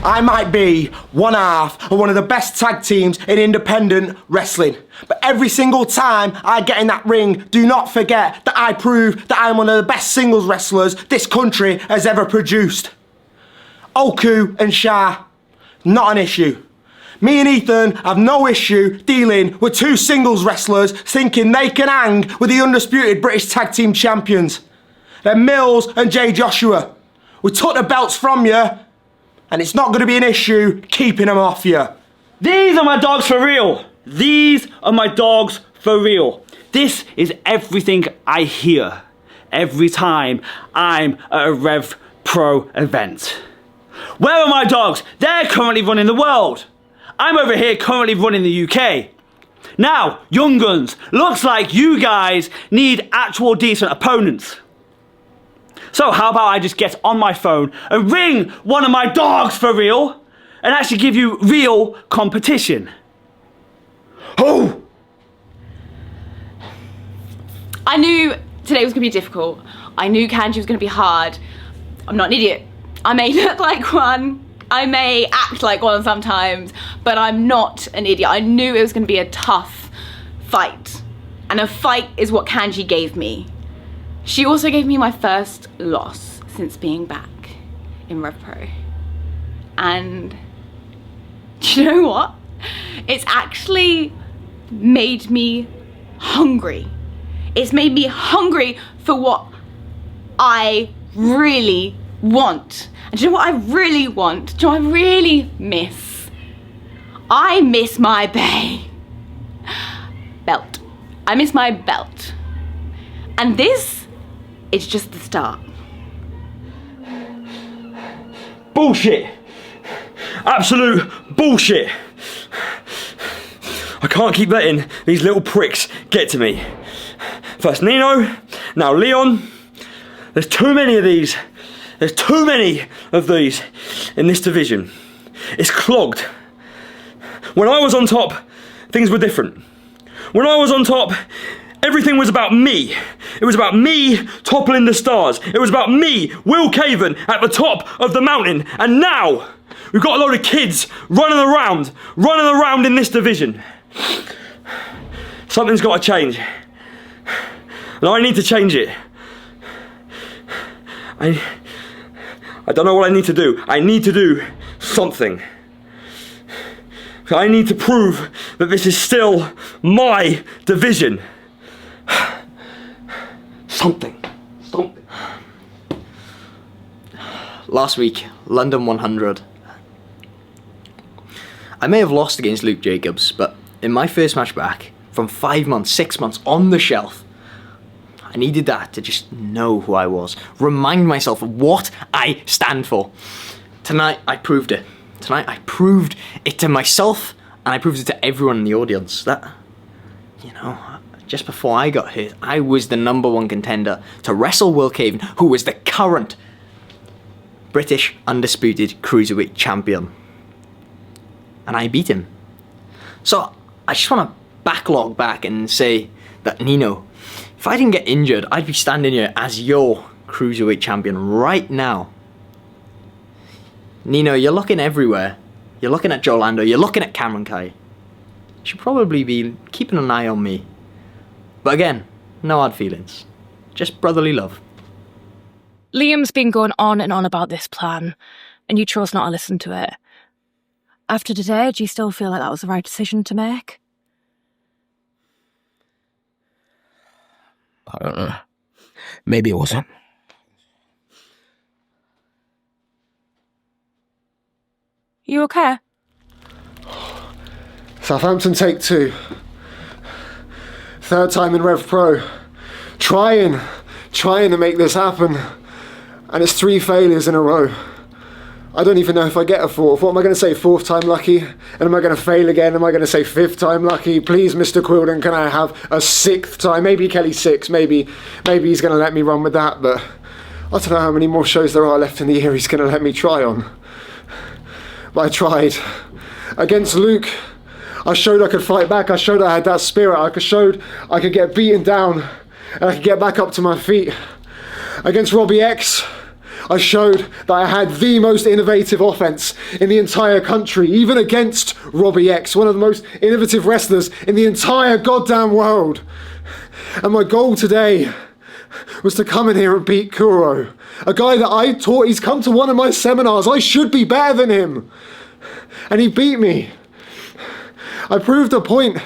I might be one half of one of the best tag teams in independent wrestling, but every single time I get in that ring, do not forget that I prove that I'm one of the best singles wrestlers this country has ever produced. Oku and Sha, not an issue. Me and Ethan have no issue dealing with two singles wrestlers thinking they can hang with the undisputed British Tag Team Champions. They're Mills and Jay Joshua. We took the belts from you, and it's not going to be an issue keeping them off you. These are my dogs for real. These are my dogs for real. This is everything I hear every time I'm at a Rev Pro event. Where are my dogs? They're currently running the world. I'm over here currently running the UK. Now, young guns, looks like you guys need actual decent opponents. So how about I just get on my phone and ring one of my dogs for real and actually give you real competition? Oh! I knew today was going to be difficult. I knew Kanji was going to be hard. I'm not an idiot. I may look like one. I may act like one sometimes, but I'm not an idiot. I knew it was going to be a tough fight. And a fight is what Kanji gave me. She also gave me my first loss since being back in Rev Pro. And do you know what? It's actually made me hungry. It's made me hungry for what I really want. And do you know what I really want? Do you know what I really miss? I miss my belt. I miss my belt. And this is just the start. Bullshit! Absolute bullshit! I can't keep letting these little pricks get to me. First Nino, now Leon. There's too many of these. There's too many of these in this division. It's clogged. When I was on top, things were different. When I was on top, everything was about me. It was about me toppling the stars. It was about me, Will Kaven, at the top of the mountain. And now, we've got a load of kids running around in this division. Something's got to change. And I need to change it. I don't know what I need to do. I need to do something. I need to prove that this is still my division. Something. Last week, London 100. I may have lost against Luke Jacobs, but in my first match back, from 5 months, 6 months on the shelf, I needed that to just know who I was, remind myself of what I stand for. Tonight, I proved it. Tonight, I proved it to myself, and I proved it to everyone in the audience that, just before I got hurt, I was the #1 contender to wrestle Will Kaven, who was the current British undisputed cruiserweight champion. And I beat him. So I just want to backlog back and say that Nino, if I didn't get injured, I'd be standing here as your cruiserweight champion right now. Nino, you're looking everywhere. You're looking at Joe Lando, you're looking at Cameron Khai. You should probably be keeping an eye on me. But again, no hard feelings. Just brotherly love. Liam's been going on and on about this plan, and you chose not to listen to it. After today, do you still feel like that was the right decision to make? I don't know. Maybe it wasn't. You okay? Southampton take 2. Third time in Rev Pro. Trying to make this happen. And it's 3 failures in a row. I don't even know if I get a 4th. What am I going to say, 4th time lucky? And am I going to fail again? Am I going to say 5th time lucky? Please, Mr. Quilden, can I have a 6th time? Maybe Kelly 6, maybe he's going to let me run with that, but I don't know how many more shows there are left in the year he's going to let me try on. But I tried. Against Luke, I showed I could fight back. I showed I had that spirit. I showed I could get beaten down and I could get back up to my feet. Against Robbie X, I showed that I had the most innovative offense in the entire country, even against Robbie X, one of the most innovative wrestlers in the entire goddamn world. And my goal today was to come in here and beat Kuro, a guy that I taught. He's come to one of my seminars. I should be better than him. And he beat me. I proved a point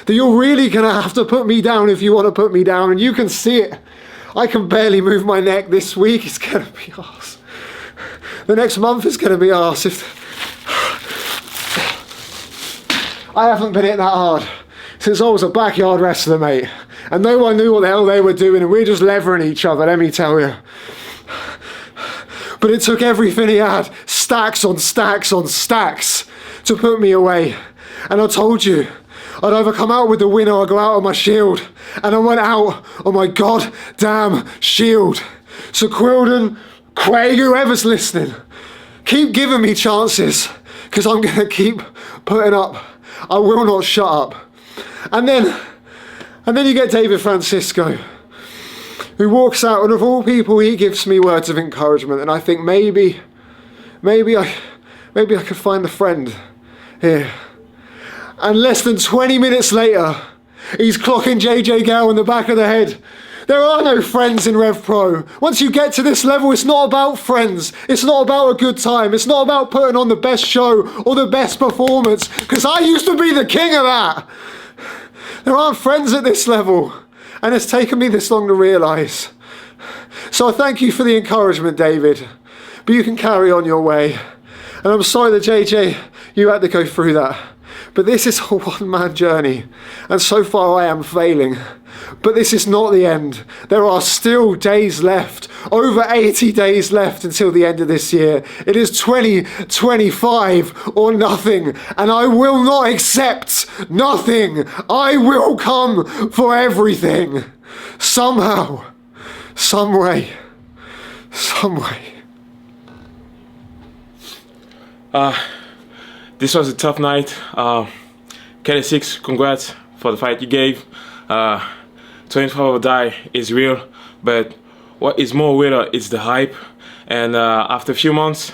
that you're really gonna have to put me down if you want to put me down, and you can see it. I can barely move my neck this week. It's gonna be arse. The next month is gonna be arse. I haven't been hit that hard since I was a backyard wrestler, mate. And no one knew what the hell they were doing, and we were just levering each other, let me tell you. But it took everything he had, stacks on stacks on stacks, to put me away. And I told you, I'd either come out with the win or I'd go out on my shield. And I went out on my goddamn shield. So Quilden, Craig, whoever's listening, keep giving me chances, because I'm going to keep putting up. I will not shut up. And then you get David Francisco, who walks out, and of all people, he gives me words of encouragement. And I think maybe I could find a friend here. And less than 20 minutes later, he's clocking JJ Gale in the back of the head. There are no friends in Rev Pro. Once you get to this level, it's not about friends. It's not about a good time. It's not about putting on the best show or the best performance, because I used to be the king of that. There aren't friends at this level, and it's taken me this long to realise. So I thank you for the encouragement, David, but you can carry on your way. And I'm sorry that JJ, you had to go through that. But this is a one-man journey, and so far I am failing. But this is not the end. There are still days left, over 80 days left until the end of this year. It is 2025 or nothing, and I will not accept nothing. I will come for everything. Somehow, some way. This was a tough night. Sixx, congrats for the fight you gave. 24 Hour Die is real, but what is more real is the hype. And after a few months,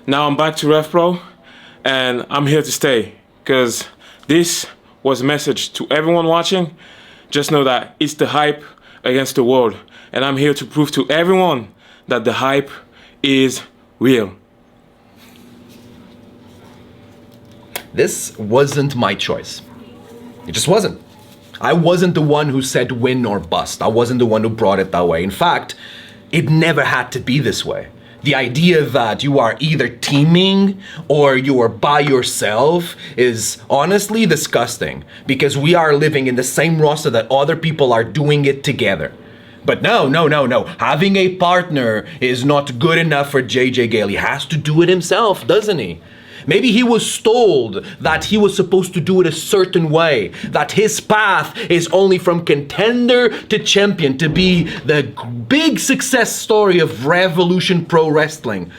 now I'm back to Rev Pro, and I'm here to stay, because this was a message to everyone watching. Just know that it's the hype against the world, and I'm here to prove to everyone that the hype is real. This wasn't my choice. It just wasn't. I wasn't the one who said win or bust. I wasn't the one who brought it that way. In fact, it never had to be this way. The idea that you are either teaming or you are by yourself is honestly disgusting, because we are living in the same roster that other people are doing it together. But no. Having a partner is not good enough for JJ Gale. He has to do it himself, doesn't he? Maybe he was told that he was supposed to do it a certain way, that his path is only from contender to champion, to be the big success story of Revolution Pro Wrestling.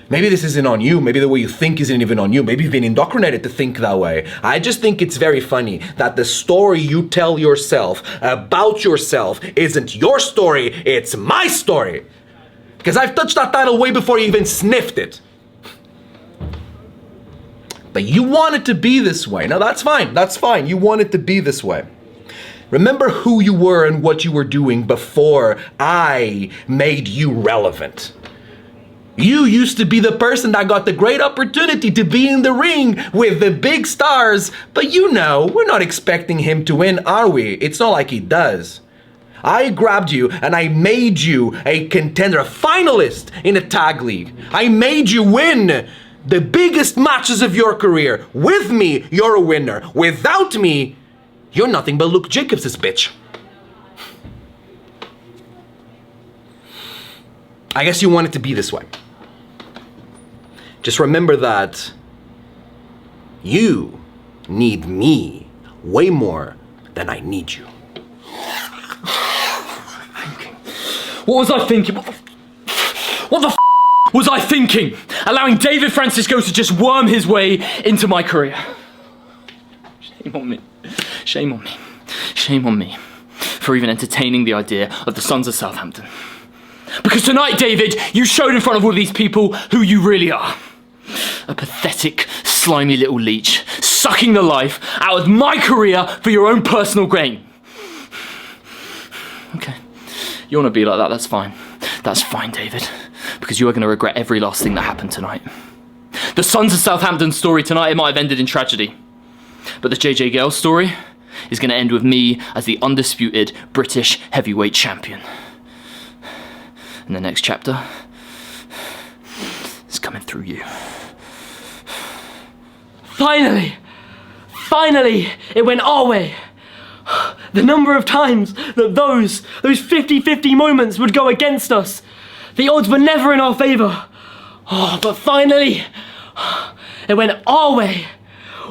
Maybe this isn't on you. Maybe the way you think isn't even on you. Maybe you've been indoctrinated to think that way. I just think it's very funny that the story you tell yourself about yourself isn't your story, it's my story. Because I've touched that title way before you even sniffed it. But you want it to be this way. Now that's fine. You want it to be this way. Remember who you were and what you were doing before I made you relevant. You used to be the person that got the great opportunity to be in the ring with the big stars, but you know, we're not expecting him to win, are we? It's not like he does. I grabbed you and I made you a contender, a finalist in a tag league. I made you win the biggest matches of your career. With me, you're a winner. Without me, you're nothing but Luke Jacobs' bitch. I guess you want it to be this way. Just remember that you need me way more than I need you. What was I thinking? What the was I thinking? Allowing David Francisco to just worm his way into my career. Shame on me. Shame on me. Shame on me for even entertaining the idea of the Sons of Southampton. Because tonight, David, you showed in front of all these people who you really are. A pathetic, slimy little leech, sucking the life out of my career for your own personal gain. Okay, you want to be like that, that's fine. That's fine, David, because you are going to regret every last thing that happened tonight. The Sons of Southampton story tonight, it might have ended in tragedy. But the JJ Gale story is going to end with me as the undisputed British heavyweight champion. And the next chapter is coming through you. Finally! Finally! It went our way! The number of times that those 50-50 moments would go against us. The odds were never in our favour. Oh, but finally, it went our way.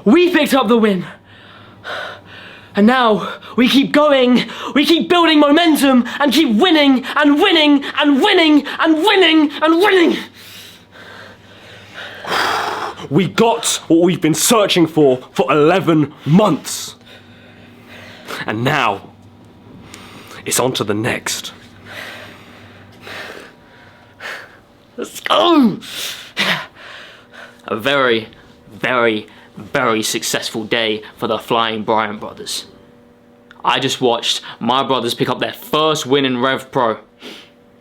We picked up the win. And now we keep going, we keep building momentum and keep winning and winning and winning and winning and winning. We got what we've been searching for 11 months. And now, it's on to the next. Let's go! A very, very, very successful day for the Flying Bryant brothers. I just watched my brothers pick up their first win in Rev Pro.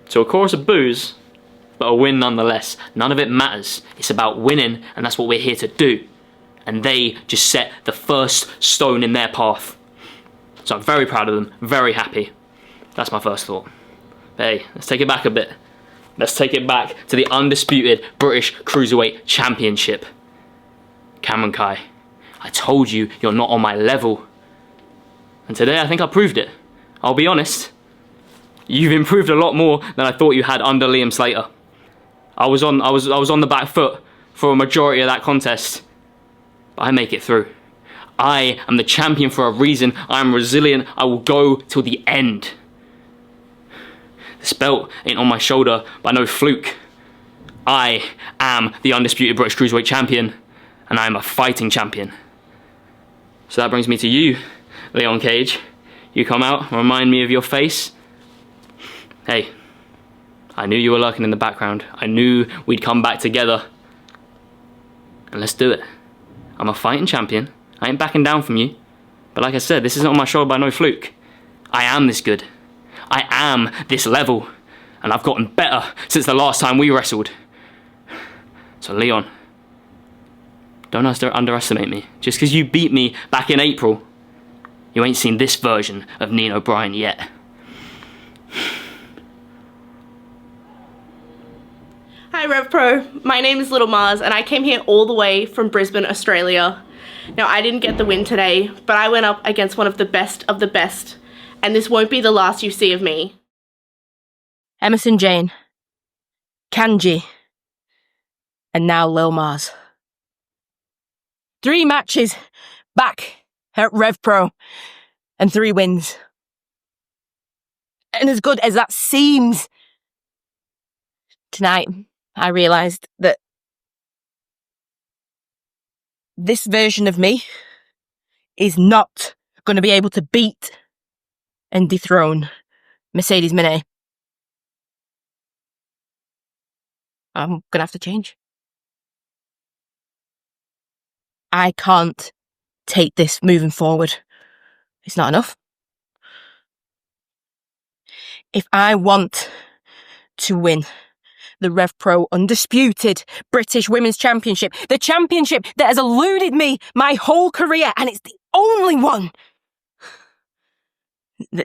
So a chorus of boos, but a win nonetheless. None of it matters. It's about winning, and that's what we're here to do. And they just set the first stone in their path. So I'm very proud of them, very happy. That's my first thought. But hey, let's take it back a bit. Let's take it back to the undisputed British Cruiserweight Championship. Cameron Khai, I told you you're not on my level. And today I think I proved it. I'll be honest. You've improved a lot more than I thought you had under Liam Slater. I was on the back foot for a majority of that contest. But I make it through. I am the champion for a reason. I am resilient. I will go till the end. This belt ain't on my shoulder by no fluke. I am the undisputed British Cruiserweight Champion, and I am a fighting champion. So that brings me to you, Leon Cage. You come out, remind me of your face. Hey, I knew you were lurking in the background. I knew we'd come back together. And let's do it. I'm a fighting champion. I ain't backing down from you. But like I said, this isn't on my shoulder by no fluke. I am this good. I am this level. And I've gotten better since the last time we wrestled. So Leon, don't underestimate me. Just because you beat me back in April, you ain't seen this version of Nino Bryant yet. Hi Rev Pro, my name is Lil Marz and I came here all the way from Brisbane, Australia. Now I didn't get the win today, but I went up against one of the best, and this won't be the last you see of me. Emerson Jane, Kanji, and now Lil Marz. 3 matches back at Rev Pro and 3 wins. And as good as that seems, tonight I realised that this version of me is not going to be able to beat and dethrone Mercedes Moné. I'm going to have to change. I can't take this moving forward. It's not enough. If I want to win the Rev Pro Undisputed British Women's Championship, the championship that has eluded me my whole career, and it's the only one,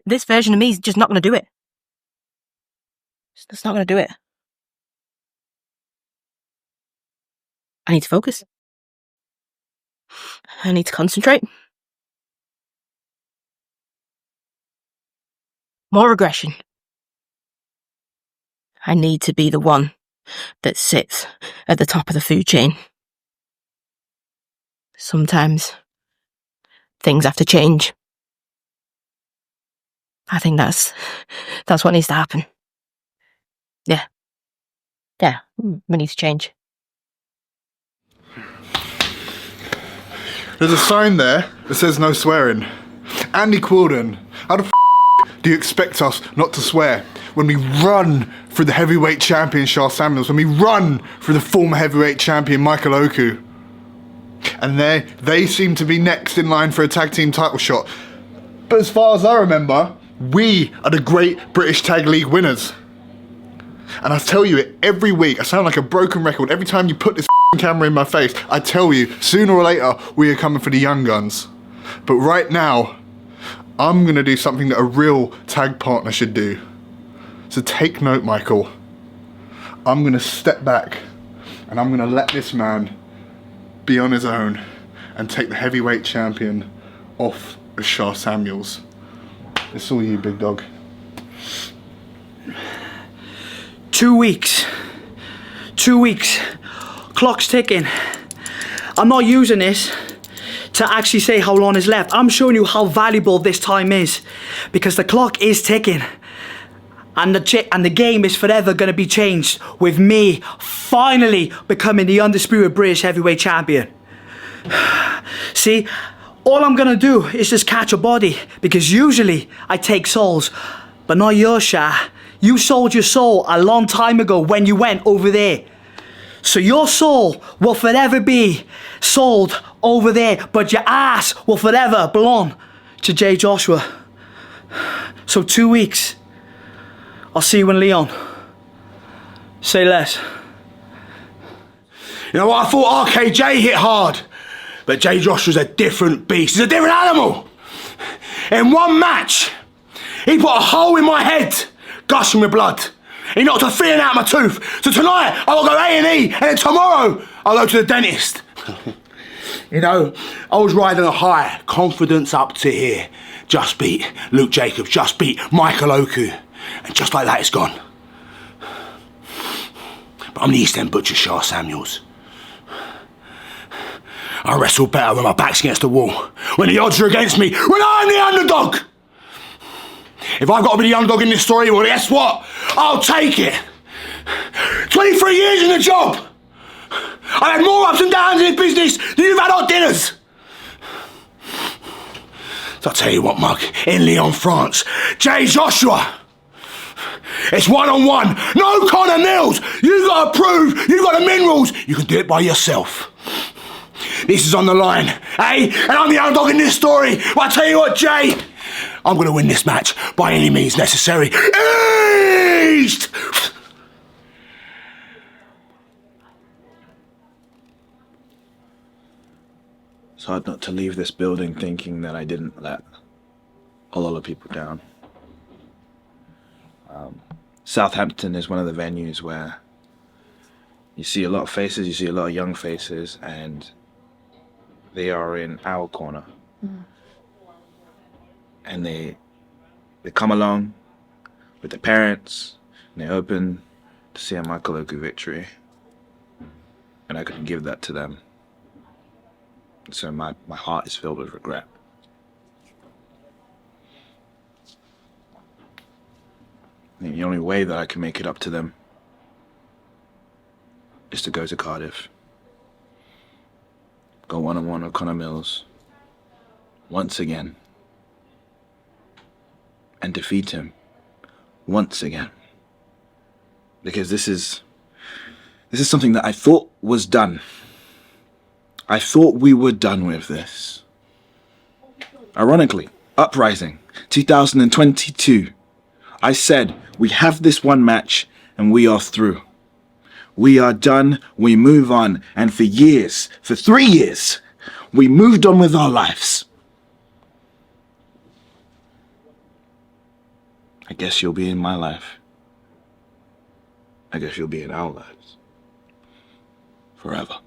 this version of me is just not going to do it. It's just not going to do it. I need to focus. I need to concentrate. More aggression. I need to be the one that sits at the top of the food chain. Sometimes things have to change. I think that's what needs to happen. Yeah, we need to change. There's a sign there that says no swearing. Andy Quilden, how the do you expect us not to swear? when we run through the heavyweight champion Sha Samuels, when we run through the former heavyweight champion Michael Oku. And they seem to be next in line for a tag team title shot. But as far as I remember, we are the great British Tag League winners. And I tell you it every week, I sound like a broken record. Every time you put this camera in my face, I tell you, sooner or later, we are coming for the young guns. But right now, I'm gonna do something that a real tag partner should do. So take note, Michael. I'm gonna step back and I'm gonna let this man be on his own and take the heavyweight champion off of Sha Samuels. It's all you, big dog. 2 weeks. 2 weeks. Clock's ticking. I'm not using this to actually say how long is left. I'm showing you how valuable this time is, because the clock is ticking. And the game is forever going to be changed with me finally becoming the undisputed British heavyweight champion. See, all I'm going to do is just catch a body, because usually I take souls, but not yours, Sha. You sold your soul a long time ago when you went over there. So your soul will forever be sold over there, but your ass will forever belong to Jay Joshua. So 2 weeks. I'll see you in Leon. Say less. You know what, I thought RKJ hit hard, but Jay Joshua's a different beast. He's a different animal. In one match, he put a hole in my head, gushing with blood. He knocked a feeling out of my tooth. So tonight, I'll go A&E, and then tomorrow, I'll go to the dentist. You know, I was riding a high, confidence up to here. Just beat Luke Jacobs, just beat Michael Oku. And just like that, it's gone. But I'm the East End Butcher, Sha Samuels. I wrestle better when my back's against the wall, when the odds are against me, when I'm the underdog. If I've got to be the underdog in this story, well, guess what? I'll take it. 23 years in the job. I've had more ups and downs in this business than you've had hot dinners. So I'll tell you what, Mug, in Lyon, France, Jay Joshua. It's one-on-one, no Connor Mills. You gotta prove you got the minerals. You can do it by yourself. This is on the line, eh? And I'm the underdog in this story. But I tell you what, Jay, I'm gonna win this match by any means necessary. East! It's hard not to leave this building thinking that I didn't let a lot of people down. Southampton is one of the venues where you see a lot of faces, you see a lot of young faces, and they are in our corner. Mm. And they come along with their parents, and they're open to see a Michael Oku victory. And I couldn't give that to them. So my heart is filled with regret. I think the only way that I can make it up to them is to go to Cardiff. Go one-on-one with Connor Mills once again. And defeat him once again. Because this is something that I thought was done. I thought we were done with this. Ironically, Uprising 2022. I said, we have this one match and we are through. We are done, we move on. And for years, for 3 years, we moved on with our lives. I guess you'll be in my life. I guess you'll be in our lives. Forever.